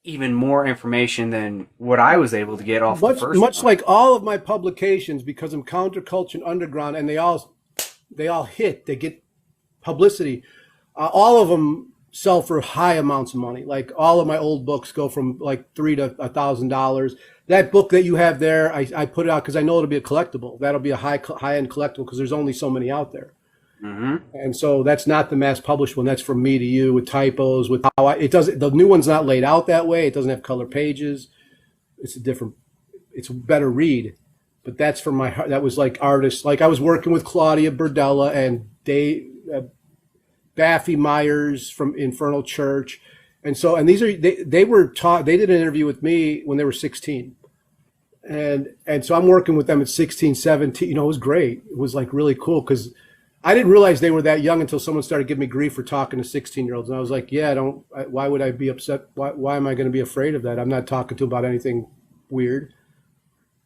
even more information than what I was able to get off the first Much one. like all of my publications, because I'm counterculture and underground, and they all hit. They get publicity. All of them sell for high amounts of money. Like all of my old books go from like $3 to $1,000. That book that you have there, I put it out because I know it'll be a collectible. That'll be a high end collectible because there's only so many out there. Mm-hmm. And so that's not the mass published one. That's from me to you with typos, with how it doesn't. The new one's not laid out that way. It doesn't have color pages. It's a different. It's a better read. But that's from my heart. That was like artists. Like I was working with Claudia Burdella and Baphy Myers from Infernal Church, and so they were taught. They did an interview with me when they were 16, and so I'm working with them at 16, 17. It was great. It was like really cool because I didn't realize they were that young until someone started giving me grief for talking to 16-year-olds, and I was like, yeah, why would I be upset? Why am I going to be afraid of that? I'm not talking to them about anything weird.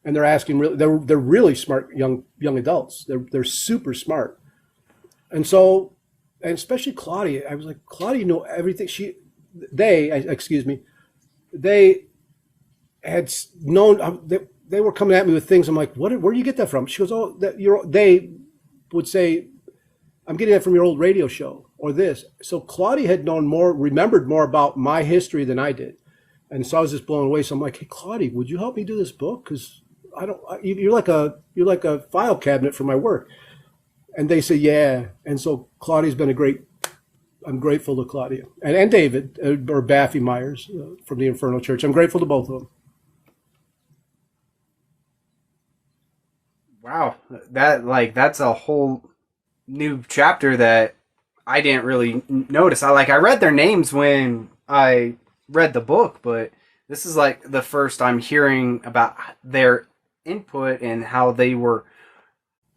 And they're asking, they're really smart young adults. They're super smart, and so. And especially Claudia, I was like, Claudia, everything. They had known. They were coming at me with things. I'm like, where do you get that from? She goes, oh, they would say, I'm getting that from your old radio show or this. So Claudia had remembered more about my history than I did, and so I was just blown away. So I'm like, hey, Claudia, would you help me do this book? Because you're like a file cabinet for my work. And they say, yeah. And so Claudia's been I'm grateful to Claudia. And David, or Baphy Myers from the Infernal Church. I'm grateful to both of them. Wow, that's a whole new chapter that I didn't really notice. I read their names when I read the book, but this is like the first I'm hearing about their input and how they were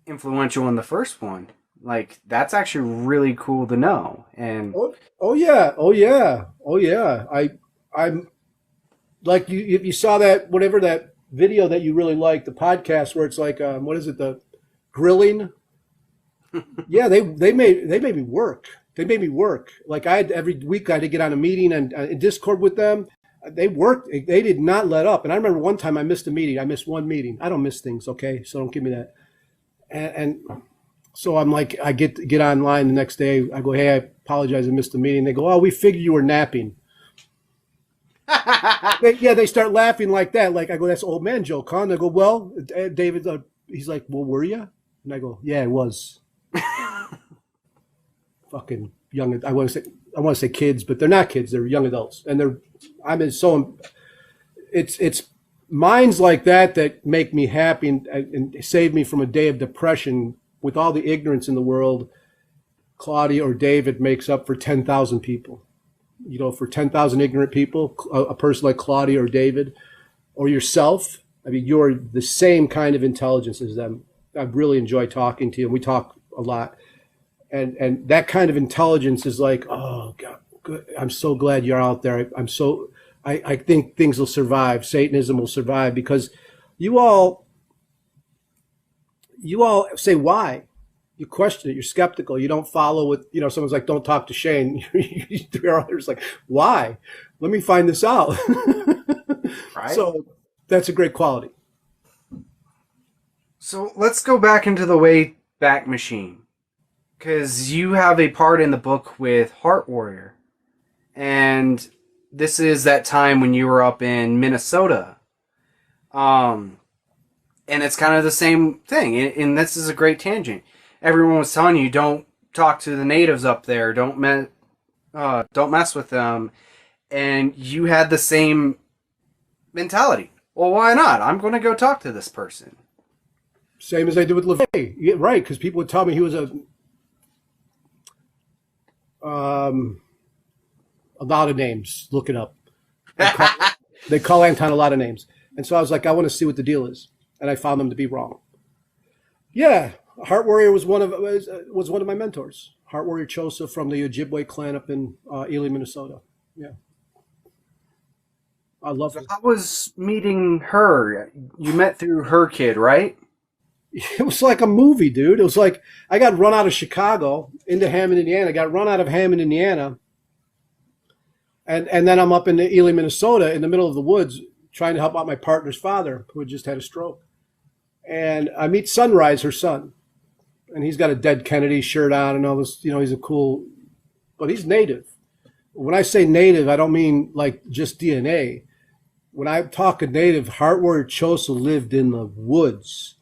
influential in the first one. Like that's actually really cool to know. And oh yeah. I'm like you saw that whatever that video that you really liked, the podcast where it's like what is it, the grilling? Yeah, they made me work. They made me work. Like every week I had to get on a meeting and in Discord with them. They worked. They did not let up. And I remember one time I missed a meeting. I missed one meeting. I don't miss things, okay? So don't give me that. And so I'm like, I get online the next day. I go, hey, I apologize, I missed the meeting. They go, oh, we figured you were napping. They start laughing like that. Like I go, that's old man joke, huh? And they go, well, David, he's like, well, were you? And I go, yeah, I was. Fucking young. I want to say kids, but they're not kids. They're young adults, and it's minds like that make me happy and save me from a day of depression. With all the ignorance in the world, Claudia or David makes up for 10,000 people. For 10,000 ignorant people, a person like Claudia or David or yourself, I mean, you're the same kind of intelligence as them. I really enjoy talking to you. We talk a lot. And that kind of intelligence is like, oh, God, good. I'm so glad you're out there. I think things will survive. Satanism will survive because you all say why. You question it. You're skeptical. You don't follow with, someone's like, don't talk to Shane. Your others like, why? Let me find this out. right. So that's a great quality. So let's go back into the Wayback Machine. Because you have a part in the book with Heart Warrior. And this is that time when you were up in Minnesota. And it's kind of the same thing. And this is a great tangent. Everyone was telling you, don't talk to the natives up there. Don't mess with them. And you had the same mentality. Well, why not? I'm going to go talk to this person. Same as I did with LaVey. Yeah, right, because people would tell me he was a lot of names. Look it up. They call Anton a lot of names. And so I was like, I want to see what the deal is. And I found them to be wrong. Yeah, Heart Warrior was one of my mentors. Heart Warrior Chosa from the Ojibwe clan up in Ely, Minnesota. Yeah. I love her. I was meeting her. You met through her kid, right? It was like a movie, dude. It was like I got run out of Chicago into Hammond, Indiana. I got run out of Hammond, Indiana. And then I'm up in Ely, Minnesota, in the middle of the woods, trying to help out my partner's father, who had just had a stroke. And I meet Sunrise, her son, and he's got a Dead Kennedy shirt on and all this. He's a cool, but he's native. When I say native, I don't mean like just DNA. When I talk a native, Heart Warrior Chosa lived in the woods.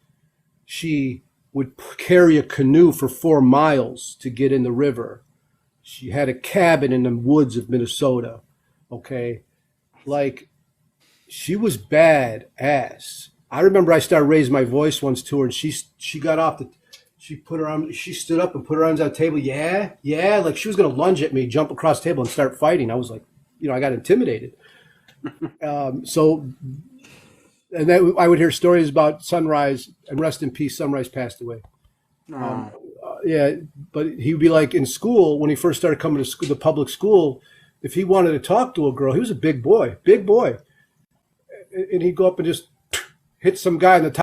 She would carry a canoe for 4 miles to get in the river. She had a cabin in the woods of Minnesota. Okay. Like, she was bad ass. I remember I started raising my voice once to her, and she got off she stood up and put her arms on the table. Yeah. Like she was going to lunge at me, jump across the table and start fighting. I was like, I got intimidated. And then I would hear stories about Sunrise, and rest in peace, Sunrise passed away. Yeah, but he would be like in school, when he first started coming to school, the public school, if he wanted to talk to a girl, he was a big boy, and he'd go up and just hit some guy in the top